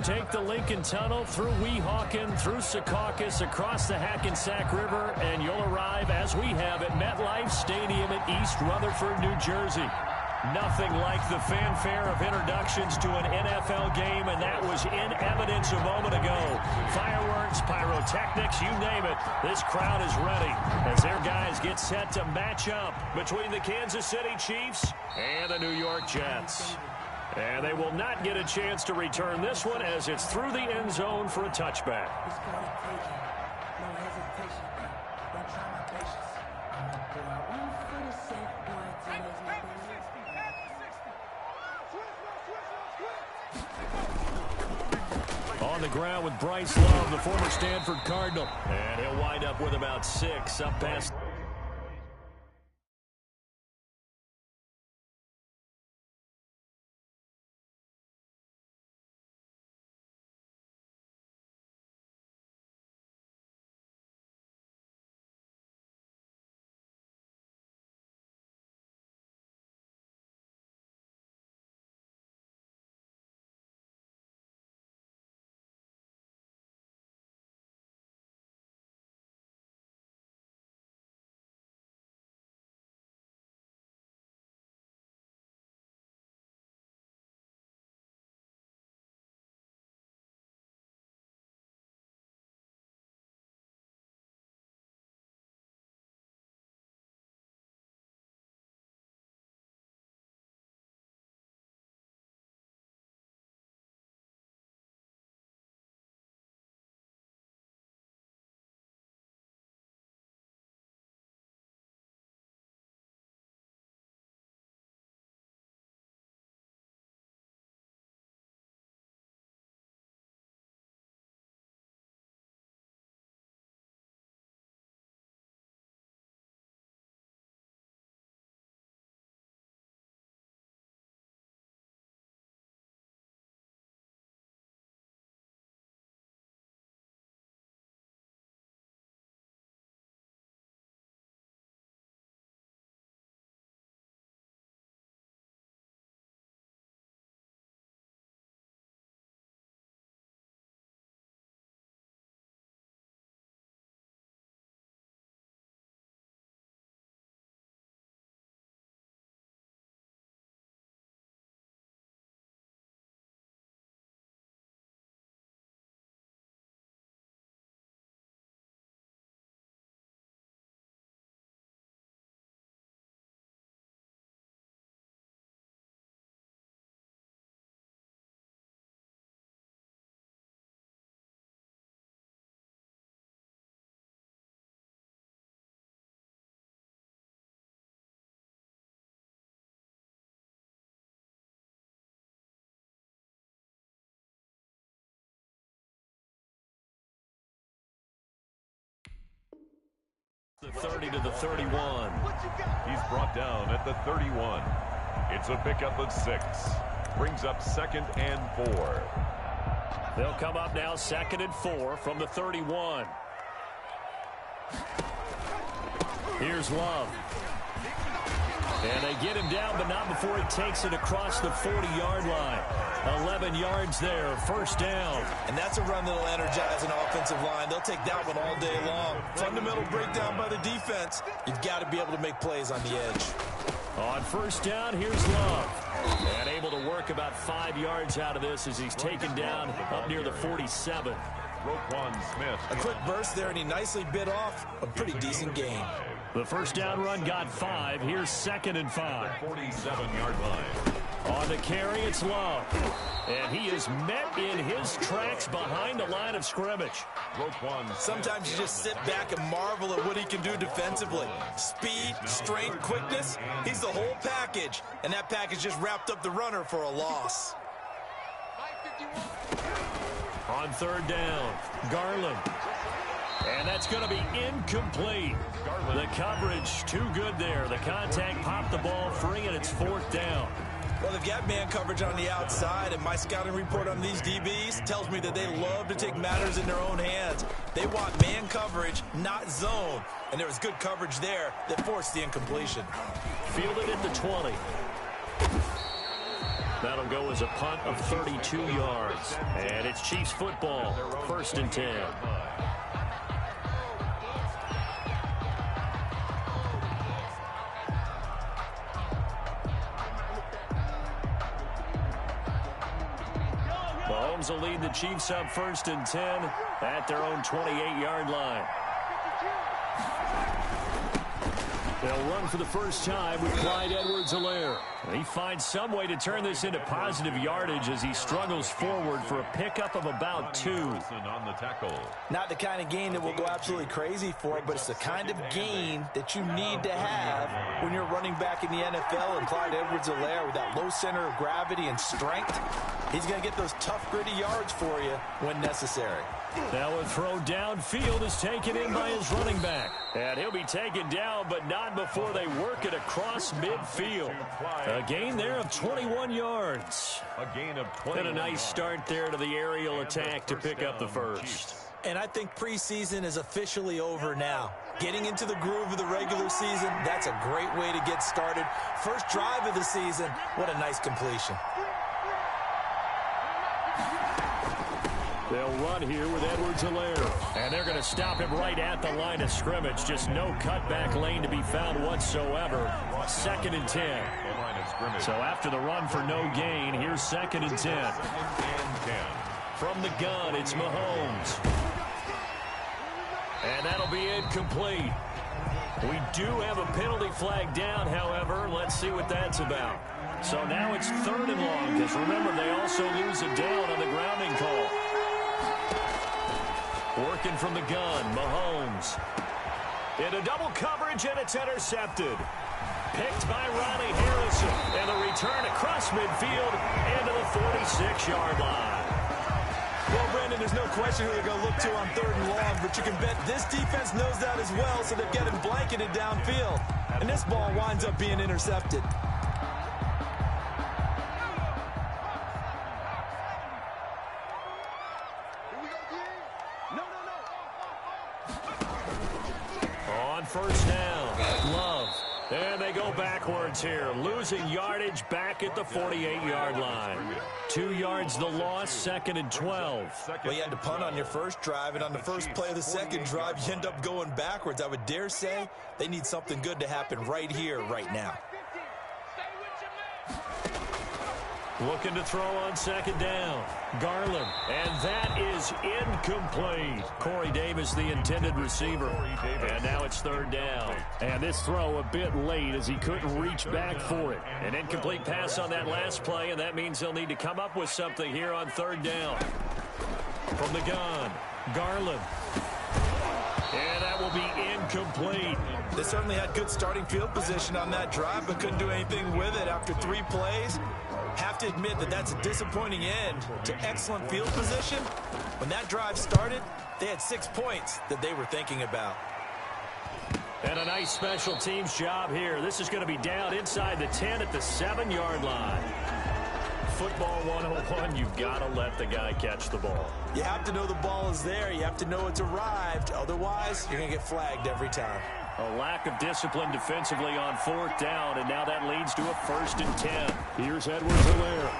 take the Lincoln Tunnel through Weehawken, through Secaucus, across the Hackensack River, and you'll arrive, as we have, at MetLife Stadium at East Rutherford, New Jersey. Nothing like the fanfare of introductions to an NFL game, and that was in evidence a moment ago. Fireworks, pyrotechnics, you name it. This crowd is ready as their guys get set to match up between the Kansas City Chiefs and the New York Jets. And they will not get a chance to return this one as it's through the end zone for a touchback. On the ground with Bryce Love, the former Stanford Cardinal. And he'll wind up with about 6 up past. The 30 to the 31. He's brought down at the 31. It's a pickup of 6. Brings up 2nd and 4. They'll come up now 2nd and 4 from the 31. Here's Love. And they get him down, but not before he takes it across the 40-yard line. 11 yards there, first down. And that's a run that'll energize an offensive line. They'll take that one all day long. Fundamental breakdown by the defense. You've got to be able to make plays on the edge. On first down, here's Love. And able to work about 5 yards out of this as he's taken down up near the 47. Roquan Smith. A quick burst there, and he nicely bit off a pretty decent gain. The first down run got 5. Here's 2nd and 5. 47-yard line. On the carry, it's Love. And he is met in his tracks behind the line of scrimmage. Sometimes you just sit back and marvel at what he can do defensively. Speed, strength, quickness, he's the whole package. And that package just wrapped up the runner for a loss. On third down, Garland. And that's going to be incomplete. The coverage too good there. The contact popped the ball free, and it's 4th down. Well, they've got man coverage on the outside, and my scouting report on these DBs tells me that they love to take matters in their own hands. They want man coverage, not zone. And there was good coverage there that forced the incompletion. Fielded at the 20. That'll go as a punt of 32 yards. And it's Chiefs football, 1st and 10. Mahomes will lead the Chiefs up 1st and 10 at their own 28-yard line. They'll run for the first time with Clyde Edwards-Helaire. He finds some way to turn this into positive yardage as he struggles forward for a pickup of about 2. On the tackle. Not the kind of gain that will go absolutely crazy for, but it's the kind of gain that you need to have when you're running back in the NFL. And Clyde Edwards-Helaire, with that low center of gravity and strength, he's going to get those tough, gritty yards for you when necessary. Now a throw downfield is taken in by his running back. And he'll be taken down, but not before they work it across midfield. A gain there of 21 yards. A gain of 20. And a nice start there to the aerial attack to pick up the first. And I think preseason is officially over now. Getting into the groove of the regular season, that's a great way to get started. First drive of the season, what a nice completion. They'll run here with Edwards-Helaire. And they're going to stop him right at the line of scrimmage. Just no cutback lane to be found whatsoever. 2nd and 10. So after the run for no gain, here's 2nd and 10. From the gun, it's Mahomes. And that'll be incomplete. We do have a penalty flag down, however. Let's see what that's about. So now it's 3rd and long, because remember, they also lose a down on the grounding call. Working from the gun, Mahomes. Into double coverage, and it's intercepted. Picked by Ronnie Harrison. And the return across midfield into the 46-yard line. Well, Brandon, there's no question who they're going to look to on 3rd and long, but you can bet this defense knows that as well, so they're getting blanketed downfield. And this ball winds up being intercepted. On 1st down, Love. And they go backwards here, losing yardage back at the 48-yard line. 2 yards the loss, 2nd and 12. Well, you had to punt on your first drive, and on the first play of the second drive, you end up going backwards. I would dare say they need something good to happen right here, right now. Looking to throw on 2nd down. Garland. And that is incomplete. Corey Davis, the intended receiver. And now it's 3rd down. And this throw a bit late as he couldn't reach back for it. An incomplete pass on that last play, and that means they'll need to come up with something here on 3rd down. From the gun, Garland. And that will be incomplete. They certainly had good starting field position on that drive, but couldn't do anything with it after 3 plays. Have to admit that that's a disappointing end to excellent field position. When that drive started, they had 6 points that they were thinking about. And a nice special teams job here. This is going to be down inside the 10 at the 7-yard line. Football 101, you've got to let the guy catch the ball. You have to know the ball is there. You have to know it's arrived. Otherwise, you're going to get flagged every time. A lack of discipline defensively on 4th down, and now that leads to a 1st and 10. Here's Edwards-Helaire.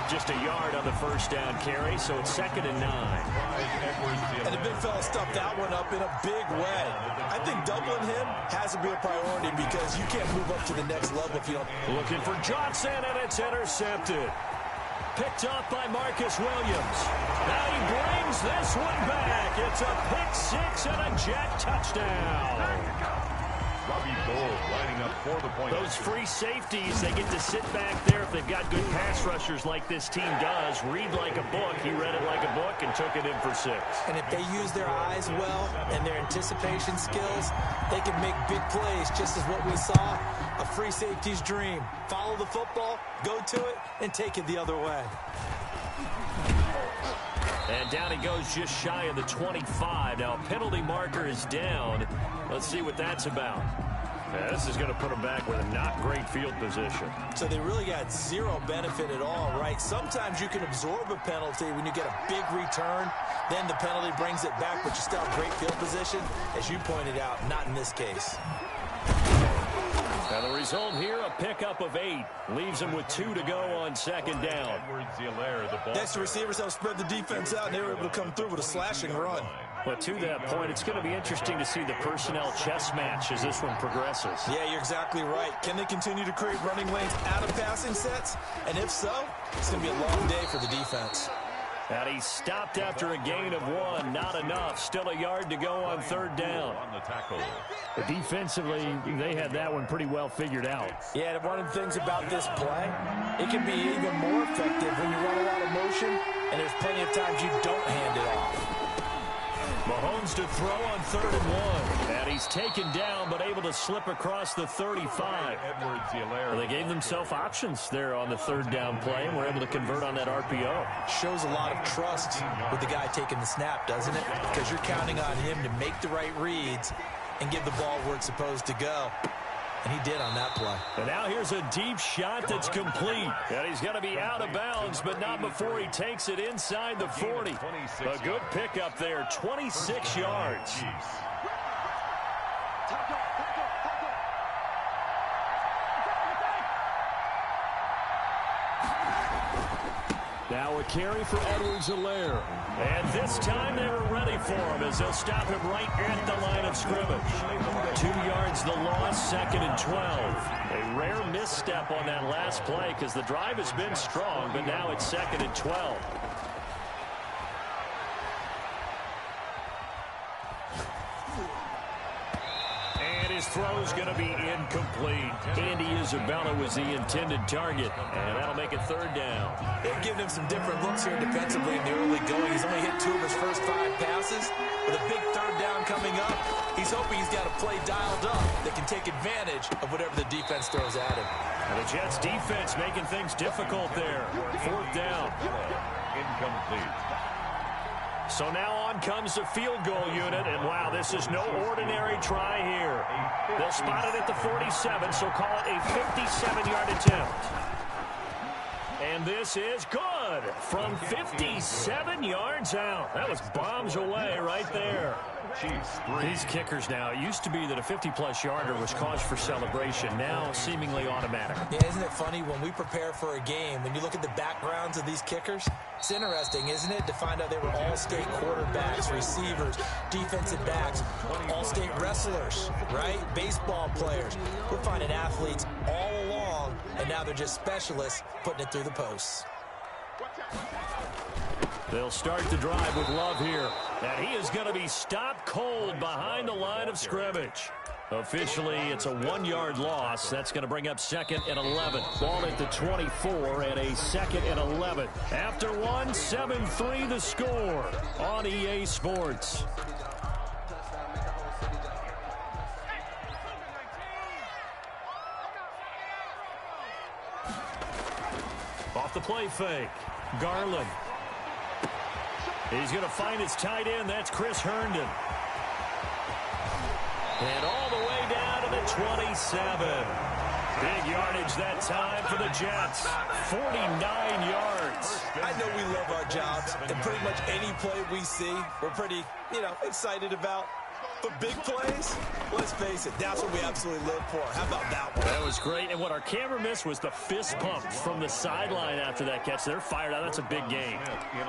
Just a yard on the 1st down carry, so it's 2nd and 9. And the big fella stuffed that one up in a big way. I think doubling him has to be a priority because you can't move up to the next level if you don't. Looking for Johnson, and it's intercepted. Picked off by Marcus Williams. Now he brings this one back. It's a pick 6 and a jet touchdown. Robbie Gould lining up for the point. Those free safeties, they get to sit back there if they've got good pass rushers like this team does. Read like a book. He read it like a book and took it in for 6. And if they use their eyes well and their anticipation skills, they can make big plays, just as what we saw. A free safety's dream. Follow the football, go to it, and take it the other way. And down he goes just shy of the 25. Now a penalty marker is down. Let's see what that's about. Yeah, this is going to put them back with a not great field position. So they really got zero benefit at all, right? Sometimes you can absorb a penalty when you get a big return. Then the penalty brings it back, but you still have great field position. As you pointed out, not in this case. And the result here, a pickup of 8. Leaves him with 2 to go on second down. Next, the receivers help spread the defense out, and they were able to come through with a slashing run. But to that point, it's going to be interesting to see the personnel chess match as this one progresses. Yeah, you're exactly right. Can they continue to create running lanes out of passing sets? And if so, it's going to be a long day for the defense. And he stopped after a gain of 1. Not enough. Still a yard to go on third down. But defensively, they had that one pretty well figured out. Yeah, and one of the things about this play, it can be even more effective when you run a lot of motion, and there's plenty of times you don't hand it off. Mahomes to throw on 3rd and 1. And he's taken down, but able to slip across the 35. Well, they gave themselves options there on the 3rd down play, and were able to convert on that RPO. Shows a lot of trust with the guy taking the snap, doesn't it? Because you're counting on him to make the right reads and give the ball where it's supposed to go. And he did on that play. And now here's a deep shot that's complete. And he's going to be out of bounds, but not before he takes it inside the 40. A good pickup there, 26 yards. Now a carry for Edwards-Helaire. And this time they were ready for him as they'll stop him right at the line of scrimmage. 2 yards the loss, 2nd and 12. A rare misstep on that last play because the drive has been strong, but now it's 2nd and 12. His throw's going to be incomplete. Andy Isabella was the intended target, and that'll make it 3rd down. They've given him some different looks here defensively in the early going. He's only hit 2 of his first 5 passes. With a big 3rd down coming up, he's hoping he's got a play dialed up that can take advantage of whatever the defense throws at him. And the Jets defense making things difficult there. 4th down. Incomplete. So now on comes the field goal unit, and wow, this is no ordinary try here. They'll spot it at the 47, so call it a 57-yard attempt. And this is good from 57 yards out. That was bombs away right there. These kickers now, it used to be that a 50-plus yarder was cause for celebration. Now seemingly automatic. Yeah, isn't it funny when we prepare for a game, when you look at the backgrounds of these kickers, it's interesting, isn't it, to find out they were all-state quarterbacks, receivers, defensive backs, all-state wrestlers, right? Baseball players. We're finding athletes all along, and now they're just specialists putting it through the posts. They'll start the drive with Love here. And he is going to be stopped cold behind the line of scrimmage. Officially, it's a 1-yard loss. That's going to bring up 2nd and 11. Ball at the 24 and a 2nd and 11. After 1, 7-3 the score on EA Sports. Off the play fake. Garland. He's going to find his tight end. That's Chris Herndon. And all the way down to the 27. Big yardage that time for the Jets. 49 yards. I know we love our jobs, and pretty much any play we see, we're pretty, excited about. But big plays, let's face it, that's what we absolutely live for. How about that one? That was great. And what our camera missed was the fist pump from the sideline after that catch. They're fired out. That's a big gain.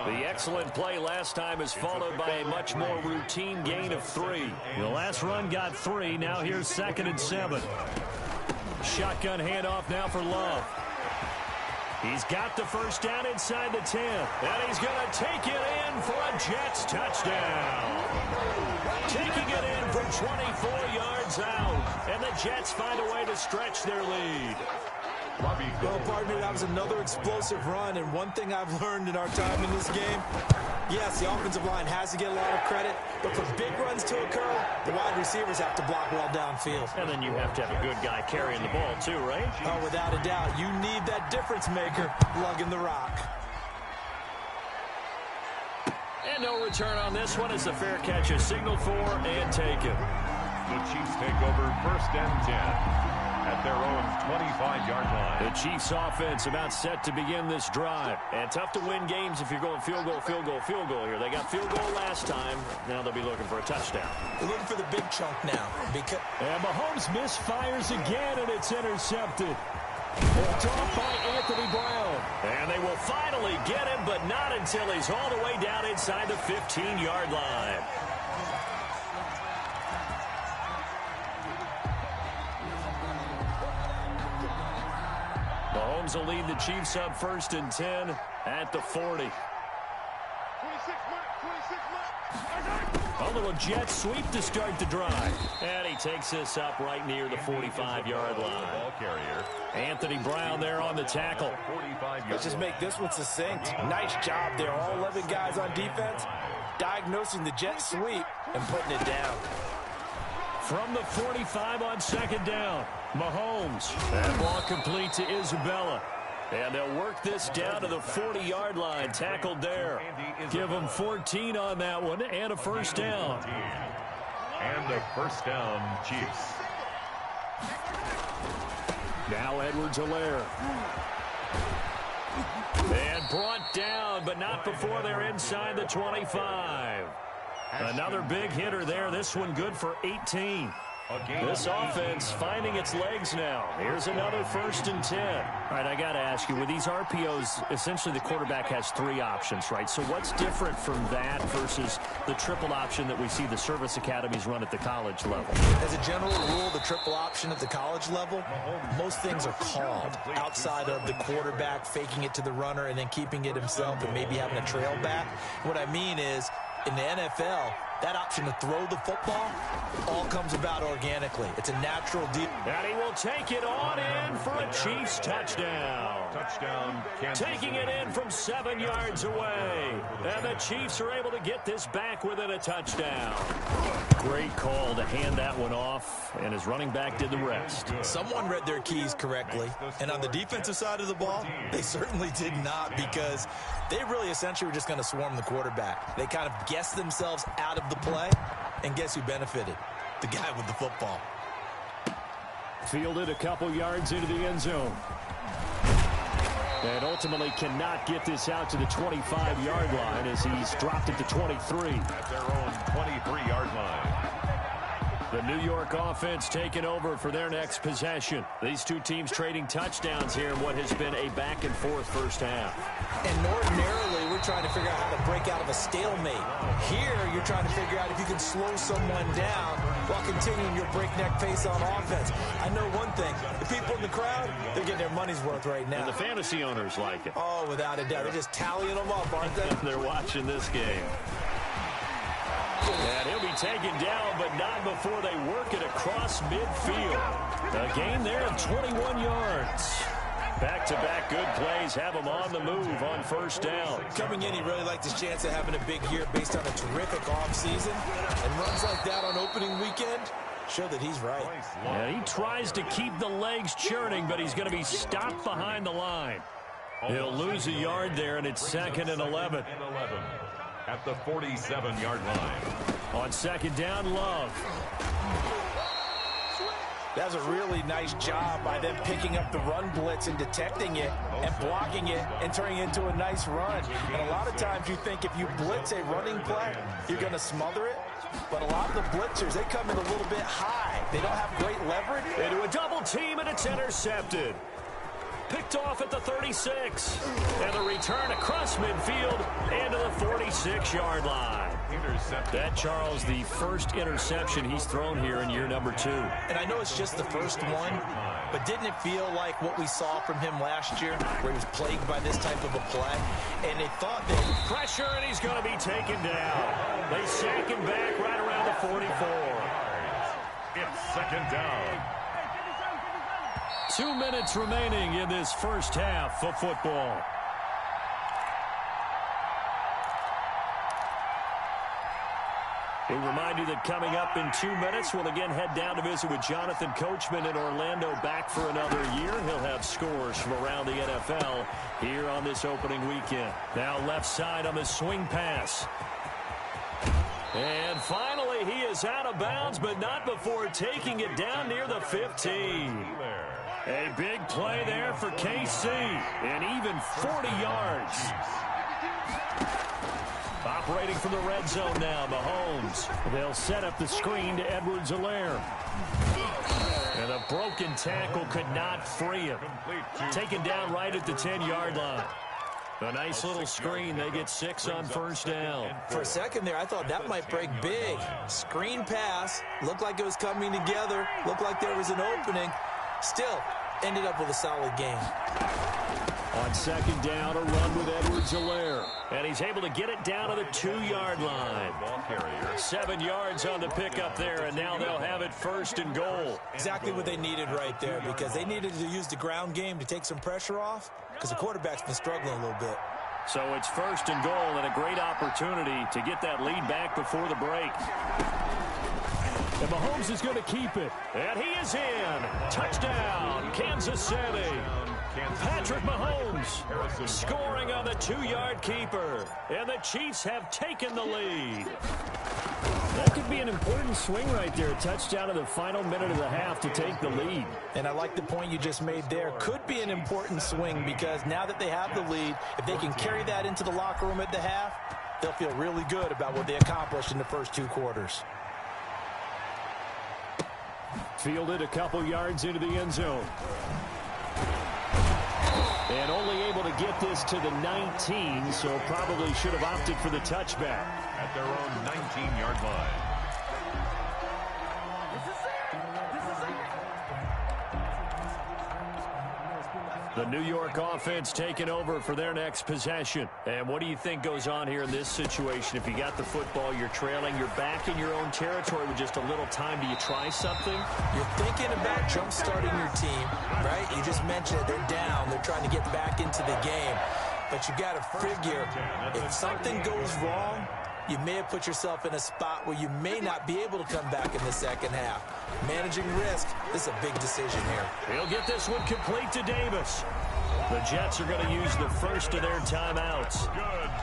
The excellent play last time is followed by a much more routine gain of 3. The last run got 3. Now here's 2nd and 7. Shotgun handoff now for Love. He's got the first down inside the 10. And he's going to take it in for a Jets touchdown. Taking it in from 24 yards out. And the Jets find a way to stretch their lead. Well, pardon me, that was another explosive run. And one thing I've learned in our time in this game, yes, the offensive line has to get a lot of credit. But for big runs to occur, the wide receivers have to block well downfield. And then you have to have a good guy carrying the ball too, right? Oh, without a doubt. You need that difference maker lugging the rock. And no return on this one as the fair catch is signaled for and taken. The Chiefs take over 1st and 10 at their own 25-yard line. The Chiefs offense about set to begin this drive. And tough to win games if you're going field goal, field goal, field goal here. They got field goal last time. Now they'll be looking for a touchdown. They're looking for the big chunk now. And Mahomes misfires again, and it's intercepted. Picked off by Anthony Brown. And they will finally get him, but not until he's all the way down inside the 15-yard line. Mahomes will lead the Chiefs up 1st and 10 at the 40. A little jet sweep to start the drive. And he takes this up right near the 45-yard line. Ball carrier. Anthony Brown there on the tackle. Let's just make this one succinct. Nice job there. All 11 guys on defense diagnosing the jet sweep and putting it down. From the 45 on 2nd down, Mahomes. That ball complete to Isabella. And they'll work this down to the 40-yard line. Tackled there. Give them 14 on that one and a 1st down. And a 1st down, Chiefs. Now Edwards-Helaire. And brought down, but not before they're inside the 25. Another big hitter there. This one good for 18. This offense finding its legs now. Here's another 1st and 10. All right, I got to ask you, with these RPOs, essentially the quarterback has 3 options, right? So what's different from that versus the triple option that we see the service academies run at the college level? As a general rule, the triple option at the college level, most things are called outside of the quarterback faking it to the runner and then keeping it himself and maybe having a trail back. What I mean is, in the NFL, that option to throw the football all comes about organically. It's a natural deal. And he will take it on in for a Chiefs touchdown. Touchdown, Kansas Taking it in from 7 yards away. And the Chiefs are able to get this back within a touchdown. Great call to hand that one off, and his running back did the rest. Someone read their keys correctly, and on the defensive side of the ball, they certainly did not, because they really essentially were just going to swarm the quarterback. They kind of guessed themselves out of the play, and guess who benefited? The guy with the football. Fielded a couple yards into the end zone. And ultimately cannot get this out to the 25-yard line as he's dropped it to 23. at their own 23-yard line. The New York offense taking over for their next possession. These two teams trading touchdowns here in what has been a back-and-forth first half. And ordinarily, we're trying to figure out how to break out of a stalemate. Here, you're trying to figure out if you can slow someone down while continuing your breakneck pace on offense. I know one thing. The people in the crowd, they're getting their money's worth right now. And the fantasy owners like it. Oh, without a doubt. They're just tallying them up, aren't they? They're watching this game. And he'll be taken down, but not before they work it across midfield. A gain there of 21 yards. Back-to-back good plays have him on the move on first down. Coming in, he really liked his chance of having a big year based on a terrific offseason. And runs like that on opening weekend show that he's right. And he tries to keep the legs churning, but he's going to be stopped behind the line. He'll lose a yard there, and it's 2nd and 11. At the 47-yard line. On second down, Love. That was a really nice job by them picking up the run blitz and detecting it and blocking it and turning it into a nice run. And a lot of times you think if you blitz a running play, you're going to smother it. But a lot of the blitzers, they come in a little bit high. They don't have great leverage. Into a double team, and it's intercepted. Picked off at the 36. And the return across midfield into the 46-yard line. That, Charles, the first interception he's thrown here in year number 2. And I know it's just the first one, but didn't it feel like what we saw from him last year, where he was plagued by this type of a play? And they thought that... Pressure, and he's going to be taken down. They sack him back right around the 44. It's second down. 2 minutes remaining in this first half of football. We remind you that coming up in 2 minutes, we'll again head down to visit with Jonathan Coachman in Orlando, back for another year. He'll have scores from around the NFL here on this opening weekend. Now left side on the swing pass. And finally, he is out of bounds, but not before taking it down near the 15. A big play there for KC, and even 40 yards. Operating from the red zone now, Mahomes. They'll set up the screen to Edwards-Helaire. And a broken tackle could not free him. Taken down right at the 10-yard line. A nice little screen. They get 6 on first down. For a second there, I thought that might break big. Screen pass. Looked like it was coming together. Looked like there was an opening. Still, ended up with a solid game. On second down, a run with Edwards-Helaire. And he's able to get it down to the 2-yard line. 7 yards on the pickup there, and now they'll have it first and goal. Exactly what they needed right there, because they needed to use the ground game to take some pressure off, because the quarterback's been struggling a little bit. So it's first and goal, and a great opportunity to get that lead back before the break. And Mahomes is going to keep it. And he is in. Touchdown, Kansas City. Patrick Mahomes scoring on the 2-yard keeper. And the Chiefs have taken the lead. That could be an important swing right there. Touchdown in the final minute of the half to take the lead. And I like the point you just made there. Could be an important swing because now that they have the lead, if they can carry that into the locker room at the half, they'll feel really good about what they accomplished in the first 2 quarters. Fielded a couple yards into the end zone. And only able to get this to the 19, so probably should have opted for the touchback. At their own 19-yard line. The New York offense taking over for their next possession. And what do you think goes on here in this situation? If you got the football, you're trailing, you're back in your own territory with just a little time. Do you try something? You're thinking about jump-starting your team, right? You just mentioned it. They're down. They're trying to get back into the game. But you got to figure, if something goes wrong, you may have put yourself in a spot where you may not be able to come back in the second half. Managing risk, this is a big decision here. He'll get this one complete to Davis. The Jets are going to use the first of their timeouts,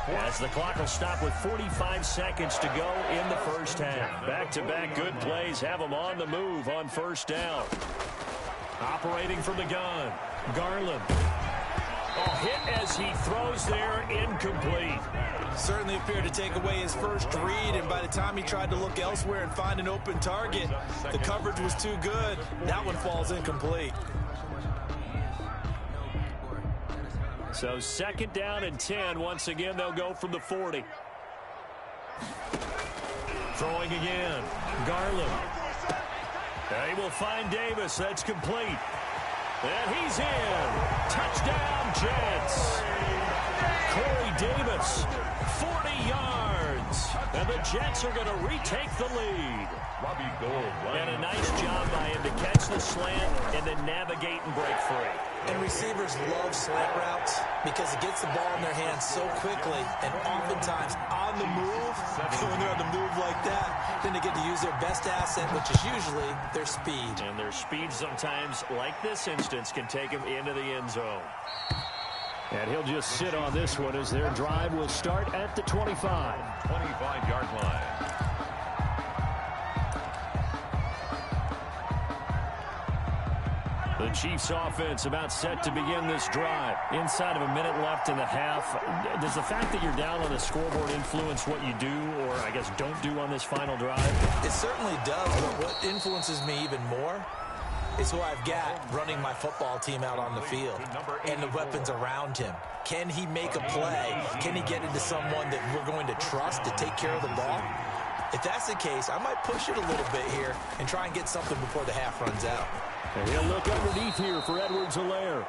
as the clock will stop with 45 seconds to go in the first half. Back-to-back good plays have them on the move on first down. Operating from the gun, Garland. A hit as he throws there, incomplete. Certainly appeared to take away his first read, and by the time he tried to look elsewhere and find an open target, the coverage was too good. That one falls incomplete. So second down and 10. Once again, they'll go from the 40. Throwing again, Garland. They will find Davis. That's complete. And he's in. Touchdown, Jets. Corey Davis, 40 yards. And the Jets are going to retake the lead. Robbie Gould. And a nice job by him to catch the slant and then navigate and break free. And receivers love slant routes because it gets the ball in their hands so quickly, and oftentimes on the move, when they're on the move like that, then they get to use their best asset, which is usually their speed. And their speed sometimes, like this instance, can take them into the end zone. And he'll just sit on this one as their drive will start at the 25. 25-yard line. The Chiefs offense about set to begin this drive. Inside of a minute left in the half. Does the fact that you're down on the scoreboard influence what you do, or I guess don't do on this final drive? It certainly does, but what influences me even more is who I've got running my football team out on the field and the weapons around him. Can he make a play? Can he get into someone that we're going to trust to take care of the ball? If that's the case, I might push it a little bit here and try and get something before the half runs out. And he'll look underneath here for Edwards-Helaire.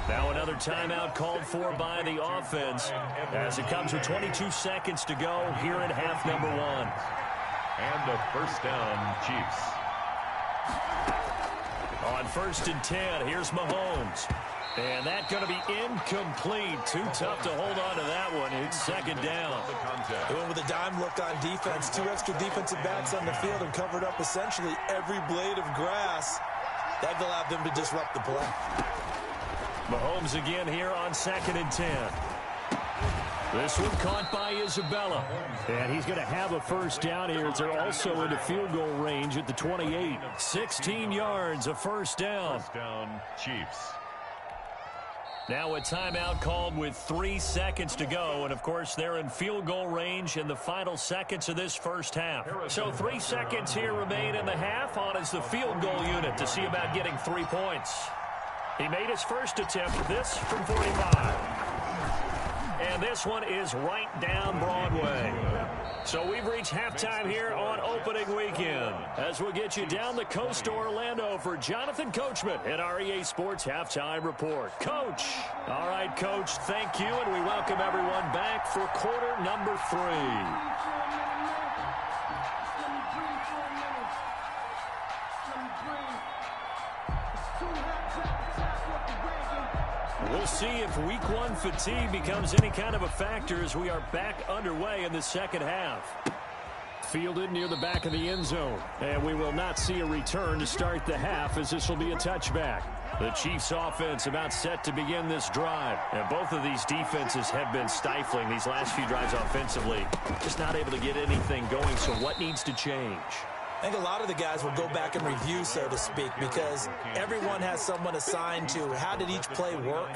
Now another timeout called for by the offense as it comes with 22 seconds to go here in half number 1. And a first down, Chiefs. On first and 10, here's Mahomes. And that's going to be incomplete. Too tough to hold on to that one. It's second down. They went with a dime look on defense. 2 extra defensive backs on the field and covered up essentially every blade of grass. That allowed them to disrupt the play. Mahomes again here on second and 10. This one caught by Isabella. And he's going to have a first down here as they're also into field goal range at the 28. 16 yards, a first down. First down, Chiefs. Now a timeout called with 3 seconds to go. And, of course, they're in field goal range in the final seconds of this first half. So 3 seconds here remain in the half. On is the field goal unit to see about getting 3 points. He made his first attempt. This from 45. And this one is right down Broadway. So we've reached halftime here on opening weekend. As we'll get you down the coast to Orlando for Jonathan Coachman at our EA Sports Halftime Report. Coach. All right, Coach, thank you, and we welcome everyone back for quarter number 3. We'll see if week 1 fatigue becomes any kind of a factor as we are back underway in the second half. Fielded near the back of the end zone. And we will not see a return to start the half as this will be a touchback. The Chiefs offense about set to begin this drive. And both of these defenses have been stifling these last few drives offensively. Just not able to get anything going, so what needs to change? I think a lot of the guys will go back and review, so to speak, because everyone has someone assigned to how did each play work.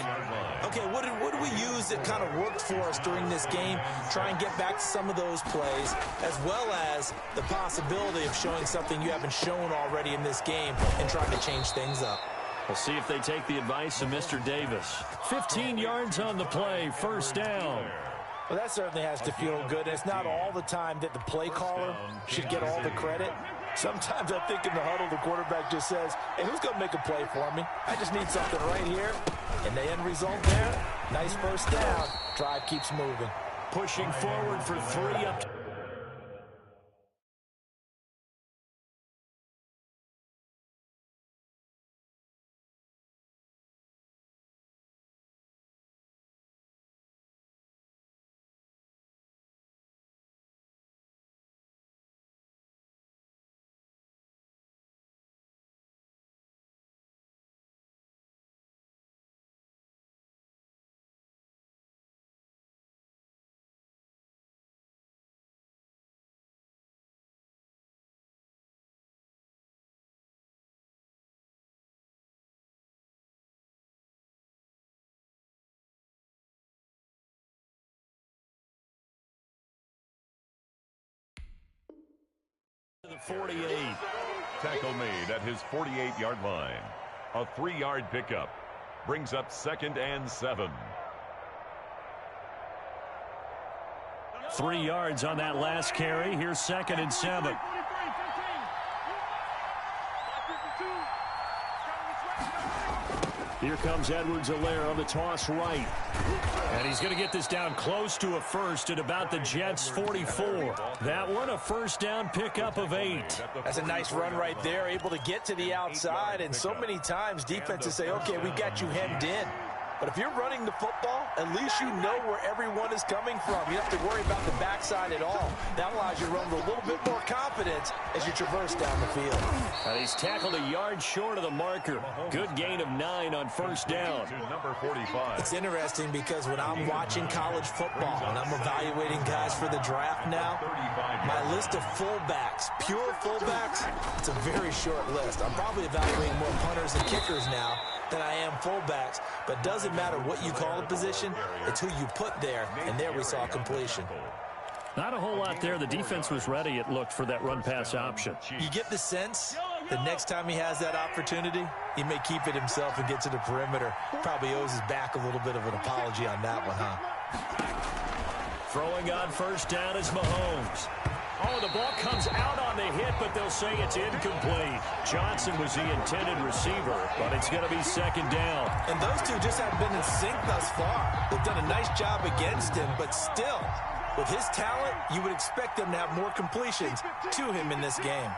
Okay, what did we use that kind of worked for us during this game? Try and get back to some of those plays, as well as the possibility of showing something you haven't shown already in this game and trying to change things up. We'll see if they take the advice of Mr. Davis. 15 yards on the play, first down. Well, that certainly has to feel good. It's not all the time that the play caller should get all the credit. Sometimes I think in the huddle, the quarterback just says, hey, who's going to make a play for me? I just need something right here. And the end result there, nice first down. Drive keeps moving. Pushing forward for 3 up. The 48. Tackle made at his 48-yard line. A 3-yard pickup. Brings up 2nd and 7. 3 yards on that last carry. Here's 2nd and 7. Here comes Edwards-Helaire on the toss right. And he's going to get this down close to a first at about the Jets' 44. That one, a first down pickup of 8. That's a nice run right there, able to get to the outside. And so many times defenses say, okay, we got you hemmed in. But if you're running the football, at least you know where everyone is coming from. You don't have to worry about the backside at all. That allows you to run with a little bit more confidence as you traverse down the field. He's tackled a yard short of the marker. Good gain of 9 on first down. To number 45. It's interesting because when I'm watching college football and I'm evaluating guys for the draft now, my list of fullbacks, pure fullbacks, it's a very short list. I'm probably evaluating more punters and kickers now than I am fullbacks, but doesn't matter what you call a position, it's who you put there, and there we saw completion. Not a whole lot there. The defense was ready, it looked, for that run-pass option. You get the sense the next time he has that opportunity, he may keep it himself and get to the perimeter. Probably owes his back a little bit of an apology on that one, huh? Throwing on first down is Mahomes. Oh, the ball comes out on the hit, but they'll say it's incomplete. Johnson was the intended receiver, but it's going to be 2nd down. And those two just haven't been in sync thus far. They've done a nice job against him, but still, with his talent, you would expect them to have more completions to him in this game.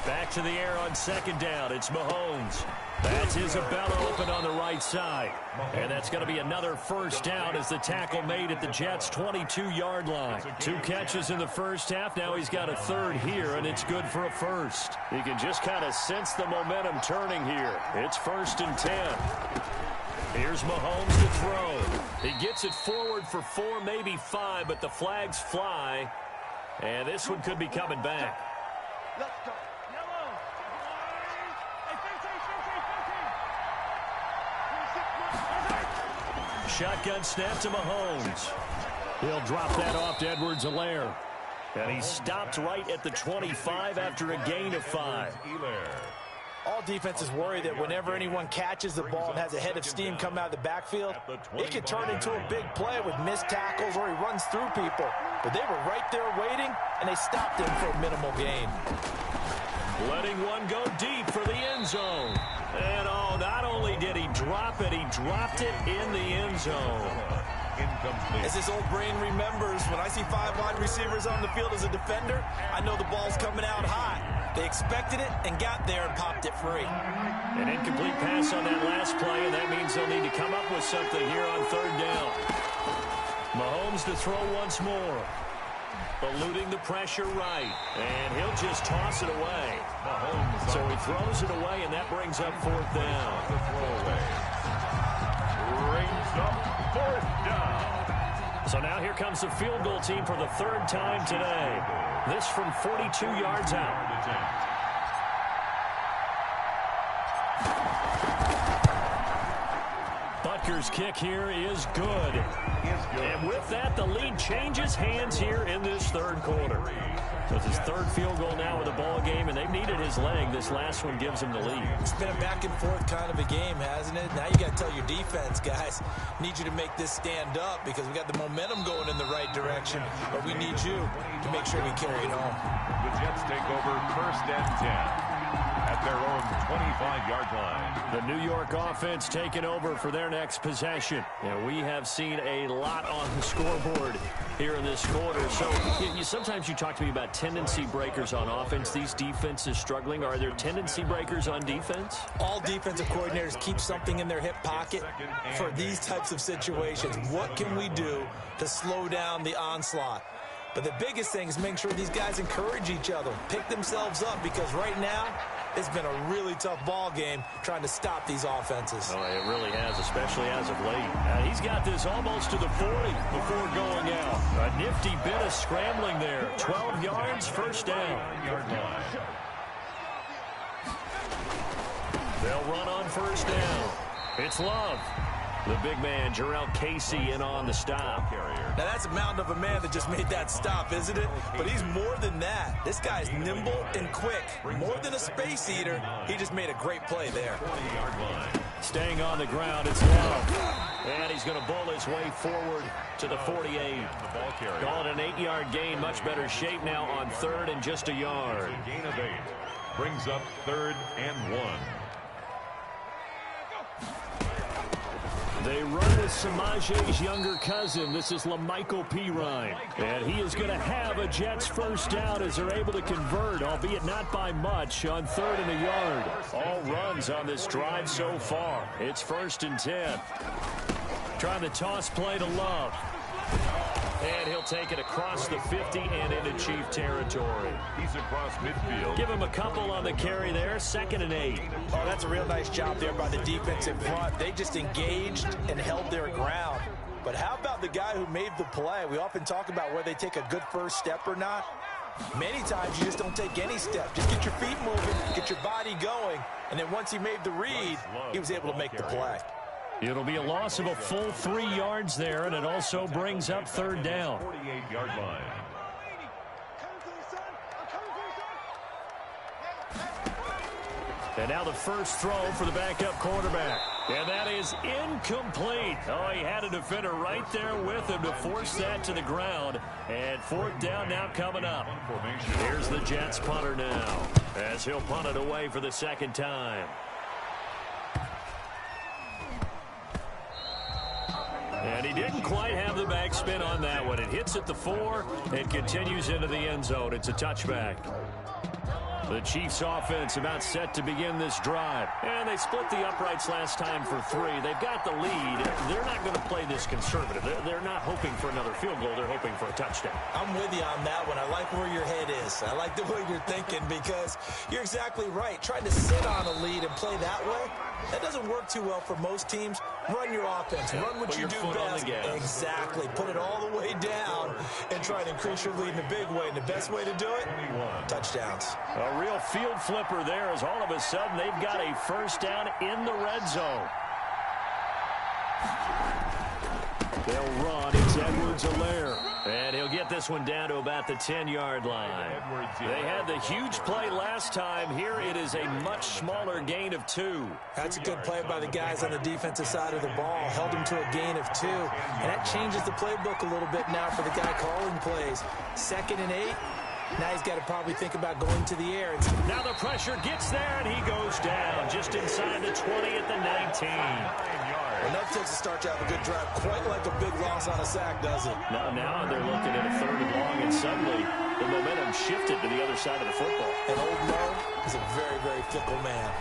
Back to the air on 2nd down. It's Mahomes. That's Isabella open on the right side. And that's going to be another first down as the tackle made at the Jets' 22-yard line. 2 catches in the first half. Now he's got a 3rd here, and it's good for a first. You can just kind of sense the momentum turning here. It's 1st and 10. Here's Mahomes to throw. He gets it forward for 4, maybe 5, but the flags fly. And this one could be coming back. Shotgun snap to Mahomes. He'll drop that off to Edwards-Helaire. And he stopped right at the 25 after a gain of 5. All defenses worry that whenever anyone catches the ball and has a head of steam come out of the backfield, it could turn into a big play with missed tackles or he runs through people. But they were right there waiting, and they stopped him for a minimal gain. Letting one go deep for the end zone. And oh, not only did he drop it, he dropped it in the end zone. As his old brain remembers, when I see 5 wide receivers on the field as a defender, I know the ball's coming out hot. They expected it and got there and popped it free. An incomplete pass on that last play, and that means they'll need to come up with something here on 3rd down. Mahomes to throw once more. Eluding the pressure right. And he'll just toss it away. So he throws it away, and that brings up 4th down. The throwaway brings up 4th down. So now here comes the field goal team for the 3rd time today. This from 42 yards out. Butker's kick here is good. And with that, the lead changes hands here in this 3rd quarter. So it's his 3rd field goal now with the ball game, and they've needed his leg. This last one gives him the lead. It's been a back and forth kind of a game, hasn't it? Now you got to tell your defense, guys, need you to make this stand up because we got the momentum going in the right direction, but we need you to make sure we carry it home. The Jets take over 1st and 10 at their own 25-yard line. The New York offense taking over for their next possession. And we have seen a lot on the scoreboard here in this quarter. So sometimes you talk to me about tendency breakers on offense. These defenses struggling. Are there tendency breakers on defense? All defensive coordinators keep something in their hip pocket for these types of situations. What can we do to slow down the onslaught? But the biggest thing is make sure these guys encourage each other, pick themselves up, because right now it's been a really tough ball game trying to stop these offenses. Oh, it really has, especially as of late. He's got this almost to the 40 before going out. A nifty bit of scrambling there. 12 yards, 1st down. They'll run on 1st down. It's Love. The big man, Jarrell Casey, in on the stop. Now, that's a mountain of a man that just made that stop, isn't it? But he's more than that. This guy's nimble and quick. More than a space eater, he just made a great play there. Staying on the ground, it's Love. And he's going to bowl his way forward to the 48. Call it an 8-yard gain. Much better shape now on 3rd and just a yard. Gain of 8 brings up 3rd and 1. They run with Samaje's younger cousin. This is LaMichael Pirine. And he is going to have a Jets 1st down as they're able to convert, albeit not by much, on 3rd and a yard. All runs on this drive so far. It's 1st and 10. Trying to toss play to Love. And he'll take it across the 50 and into Chief territory. He's across midfield. Give him a couple on the carry there. 2nd and 8. Oh, that's a real nice job there by the defense in front. They just engaged and held their ground. But how about the guy who made the play? We often talk about whether they take a good first step or not. Many times you just don't take any step. Just get your feet moving, get your body going, and then once he made the read, he was able to make the play. It'll be a loss of a full 3 yards there, and it also brings up 3rd down. 48-yard line. And now the first throw for the backup quarterback. And that is incomplete. Oh, he had a defender right there with him to force that to the ground. And 4th down now coming up. Here's the Jets punter now as he'll punt it away for the 2nd time. And he didn't quite have the backspin on that one. It hits at the 4 and continues into the end zone. It's a touchback. The Chiefs offense about set to begin this drive. And they split the uprights last time for 3. They've got the lead. They're not going to play this conservative. They're not hoping for another field goal. They're hoping for a touchdown. I'm with you on that one. I like where your head is. I like the way you're thinking because you're exactly right. Trying to sit on a lead and play that way, that doesn't work too well for most teams. Run your offense. Run what you do best. Exactly. Put it all the way down and try to increase your lead in a big way. And the best way to do it, touchdowns. A real field flipper there as all of a sudden they've got a first down in the red zone. They'll run. It's Edwards-Helaire. And he'll get this one down to about the 10-yard line. They had the huge play last time. Here it is a much smaller gain of 2. That's a good play by the guys on the defensive side of the ball. Held him to a gain of 2. And that changes the playbook a little bit now for the guy calling plays. 2nd and 8. Now he's got to probably think about going to the air. Now the pressure gets there, and he goes down just inside the 20 at the 19. Enough takes to start to have a good drive. Quite like a big loss on a sack, does it? Now they're looking at a 3rd and long, and suddenly the momentum shifted to the other side of the football. And Old Mo is a very, very fickle man.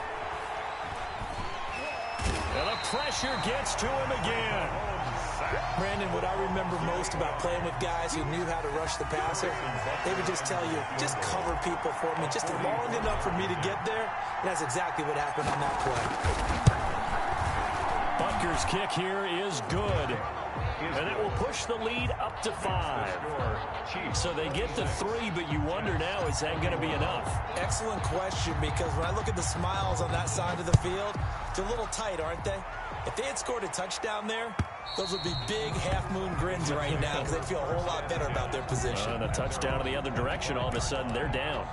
And the pressure gets to him again. Brandon, what I remember most about playing with guys who knew how to rush the passer, they would just tell you, just cover people for me, just long enough for me to get there. And that's exactly what happened on that play. Butker's kick here is good. And it will push the lead up to 5. So they get to 3, but you wonder now, is that going to be enough? Excellent question, because when I look at the smiles on that side of the field, they're a little tight, aren't they? If they had scored a touchdown there, those would be big half-moon grins right now because they feel a whole lot better about their position. And a touchdown in the other direction, all of a sudden they're down.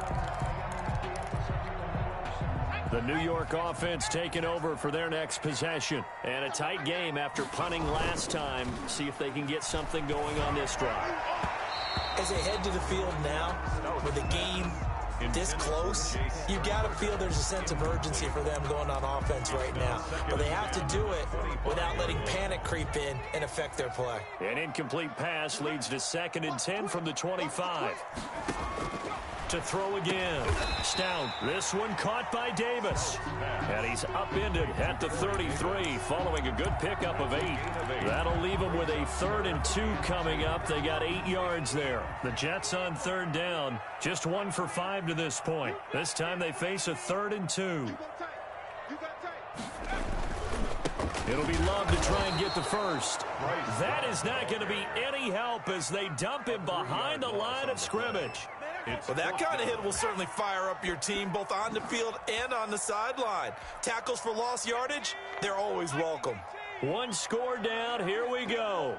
The New York offense taking over for their next possession. And a tight game after punting last time. See if they can get something going on this drive. As they head to the field now, with the game this close, you've got to feel there's a sense of urgency for them going on offense right now. But they have to do it without letting panic creep in and affect their play. An incomplete pass leads to 2nd and 10 from the 25. To throw again. Stout. This one caught by Davis. And he's upended at the 33 following a good pickup of 8. That'll leave him with a 3rd and 2 coming up. They got 8 yards there. The Jets on 3rd down. Just 1 for 5 to this point. This time they face a 3rd and 2. It'll be Love to try and get the first. That is not going to be any help as they dump him behind the line of scrimmage. Well, that kind of hit will certainly fire up your team both on the field and on the sideline. Tackles for lost yardage, they're always welcome. 1 score down. Here we go.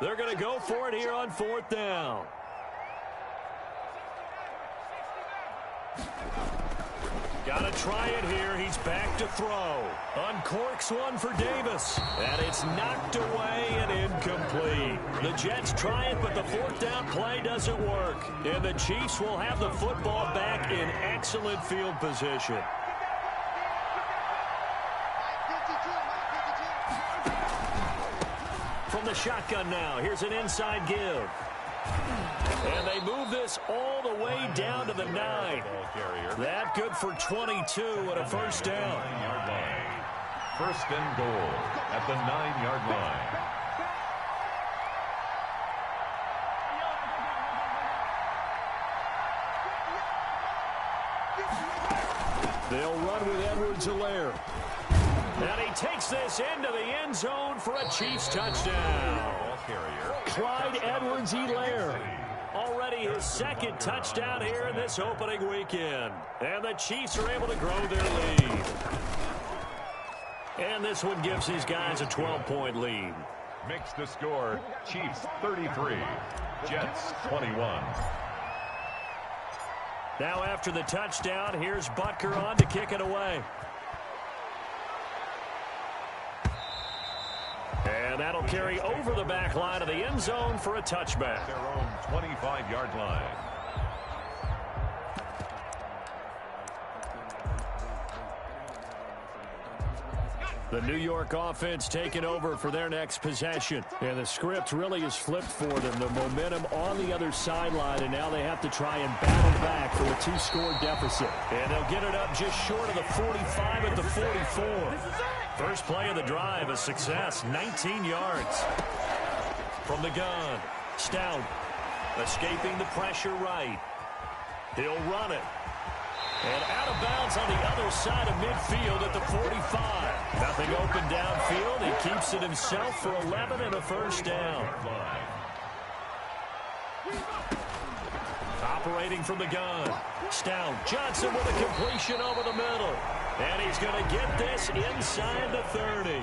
They're going to go for it here on 4th down. Got to try it here. He's back to throw. Uncorks one for Davis. And it's knocked away and incomplete. The Jets try it, but the 4th down play doesn't work. And the Chiefs will have the football back in excellent field position. From the shotgun now, here's an inside give. And they move this all the way down to the 9. That good for 22 and a first down. 1st and goal at the 9-yard line. They'll run with Edwards-Helaire. And he takes this into the end zone for a Chiefs touchdown. Clyde Edwards-Helaire. Already his 2nd touchdown here in this opening weekend. And the Chiefs are able to grow their lead. And this one gives these guys a 12-point lead. Makes the score Chiefs 33, Jets 21. Now after the touchdown, here's Butker on to kick it away. And that'll carry over the back line of the end zone for a touchback. Their own 25-yard line. The New York offense taking over for their next possession. And the script really is flipped for them. The momentum on the other sideline, and now they have to try and battle back for a 2-score deficit. And they'll get it up just short of the 45 at the 44. First play of the drive, a success, 19 yards. From the gun, Stout escaping the pressure right. He'll run it. And out of bounds on the other side of midfield at the 45. Nothing open downfield. He keeps it himself for 11 and a first down. Operating from the gun. Stout. Johnson with a completion over the middle. And he's going to get this inside the 30.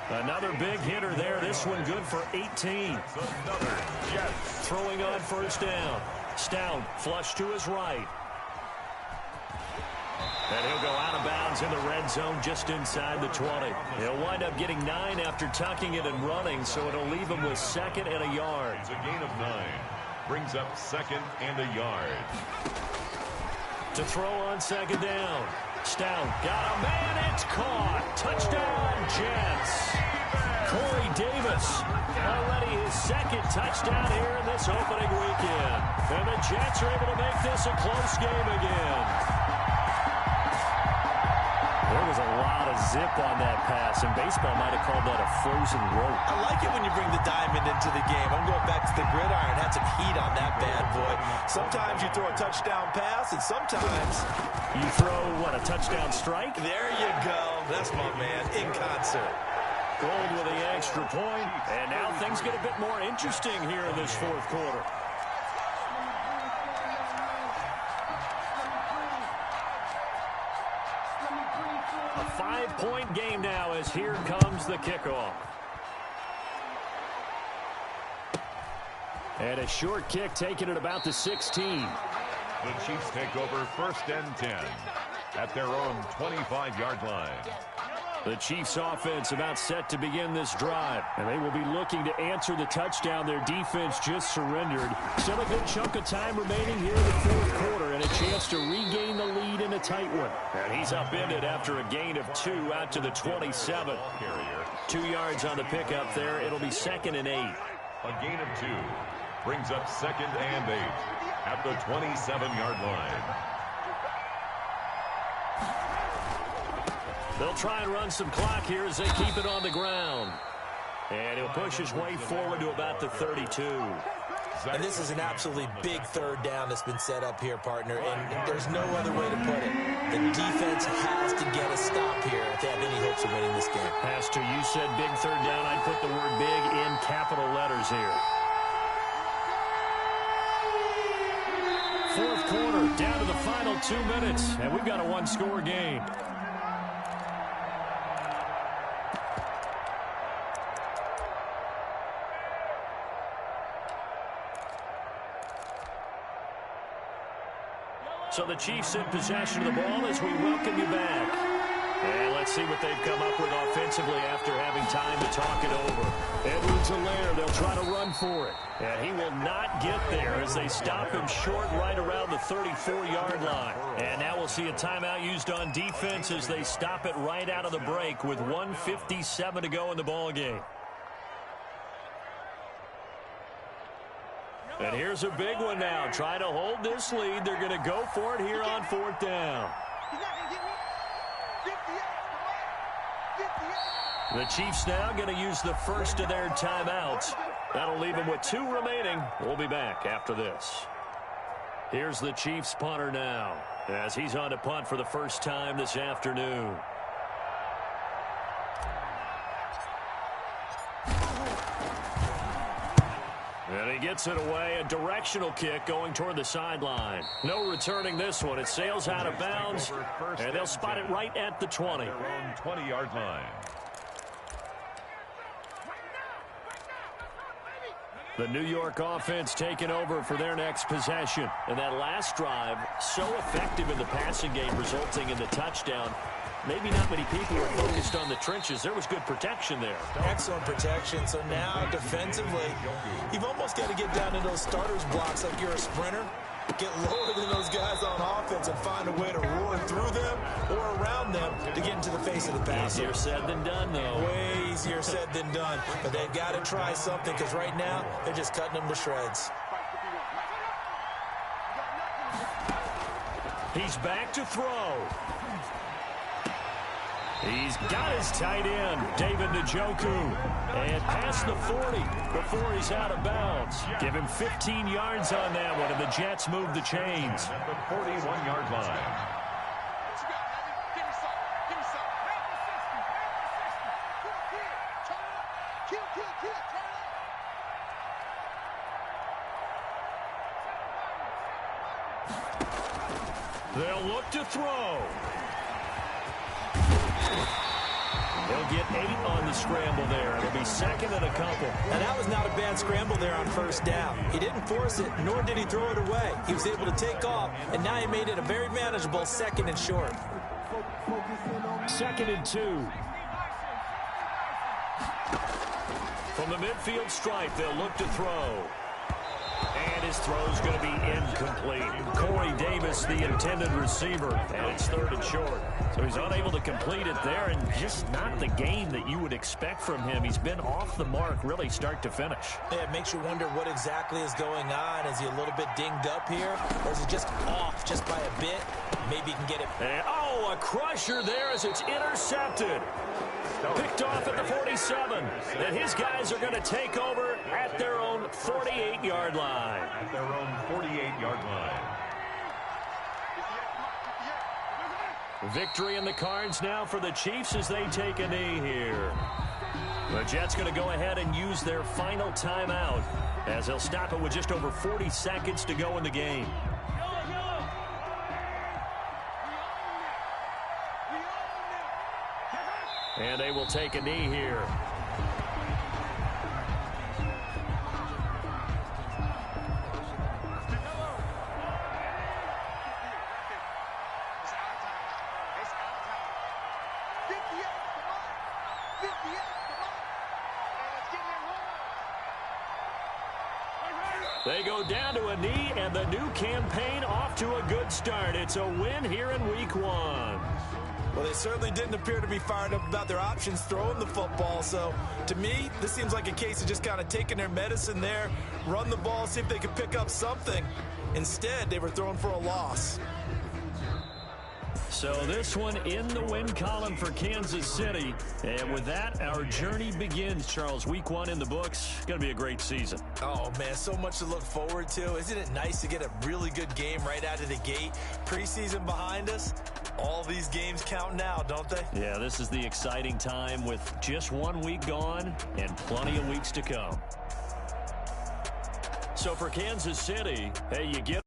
Another big hitter there. This one good for 18. Throwing on first down. Stout flush to his right. And he'll go out of bounds in the red zone just inside the 20. He'll wind up getting 9 after tucking it and running, so it'll leave him with 2nd and a yard. It's a gain of 9. Brings up 2nd and a yard. To throw on 2nd down. Stout got a man. It's caught. Touchdown, Jets. Corey Davis already his 2nd touchdown here in this opening weekend. And the Jets are able to make this a close game again. There was a lot of zip on that pass, and baseball might have called that a frozen rope. I like it when you bring the diamond into the game. I'm going back to the gridiron. Had some heat on that bad boy. Sometimes you throw a touchdown pass, and sometimes you throw, what, a touchdown strike? There you go. That's my man, in concert. Gold with the extra point, and now things get a bit more interesting here in this 4th quarter. A 5-point game now as here comes the kickoff. And a short kick taken at about the 16. The Chiefs take over 1st and 10 at their own 25-yard line. The Chiefs offense about set to begin this drive, and they will be looking to answer the touchdown their defense just surrendered. Still a good chunk of time remaining here in the 4th quarter, and a chance to regain the lead in a tight one. And he's upended after a gain of 2 out to the 27. 2 yards on the pickup there. It'll be 2nd and 8. A gain of 2 brings up 2nd and 8 at the 27-yard line. They'll try and run some clock here as they keep it on the ground. And he'll push his way forward to about the 32. And this is an absolutely big 3rd down that's been set up here, partner, and there's no other way to put it. The defense has to get a stop here if they have any hopes of winning this game. Pastor, you said big 3rd down. I'd put the word big in capital letters here. 4th quarter, down to the final 2 minutes, and we've got a 1-score game. So the Chiefs in possession of the ball as we welcome you back. And let's see what they've come up with offensively after having time to talk it over. Edwards-Helaire, they'll try to run for it. And he will not get there as they stop him short right around the 34-yard line. And now we'll see a timeout used on defense as they stop it right out of the break with 1:57 to go in the ballgame. And here's a big one now. Try to hold this lead. They're going to go for it here on 4th down. The Chiefs now going to use the first of their timeouts. That'll leave them with 2 remaining. We'll be back after this. Here's the Chiefs punter now as he's on to punt for the first time this afternoon. And he gets it away, a directional kick going toward the sideline. No returning this one. It sails out of bounds, and they'll spot it right at the 20. Their own 20-yard line. The New York offense taking over for their next possession. And that last drive, so effective in the passing game, resulting in the touchdown. Maybe not many people were focused on the trenches. There was good protection there. Excellent protection. So now, defensively, you've almost got to get down in those starters blocks like you're a sprinter. Get lower than those guys on offense and find a way to roar through them or around them to get into the face of the passer. Easier said than done, though. Way easier said than done. But they've got to try something because right now, they're just cutting them to shreds. He's back to throw. He's got his tight end, David Njoku, and past the 40 before he's out of bounds. Give him 15 yards on that one, and the Jets move the chains. At the 41-yard line. They'll look to throw. He'll get 8 on the scramble there. It'll be second and a couple. And that was not a bad scramble there on first down. He didn't force it, nor did he throw it away. He was able to take off, and now he made it a very manageable second and short. 2nd and 2. From the midfield stripe, they'll look to throw. And his throw's going to be incomplete. Corey Davis, the intended receiver, and it's 3rd and short. So he's unable to complete it there, and just not the game that you would expect from him. He's been off the mark, really start to finish. Yeah, it makes you wonder what exactly is going on. Is he a little bit dinged up here, or is he just off just by a bit? Maybe he can get it. And, oh, a crusher there as it's intercepted. Picked off at the 47. And his guys are going to take over at their own 48-yard line. At their own 48-yard line. Victory in the cards now for the Chiefs as they take a knee here. The Jets going to go ahead and use their final timeout as they'll stop it with just over 40 seconds to go in the game. And they will take a knee here. They go down to a knee, and the new campaign off to a good start. It's a win here in Week 1. Well, they certainly didn't appear to be fired up about their options throwing the football. So, to me, this seems like a case of just kind of taking their medicine there, run the ball, see if they could pick up something. Instead, they were throwing for a loss. So this one in the win column for Kansas City. And with that, our journey begins, Charles. Week 1 in the books. Going to be a great season. Oh, man, so much to look forward to. Isn't it nice to get a really good game right out of the gate? Preseason behind us. All these games count now, don't they? Yeah, this is the exciting time with just 1 week gone and plenty of weeks to come. So for Kansas City, hey, you get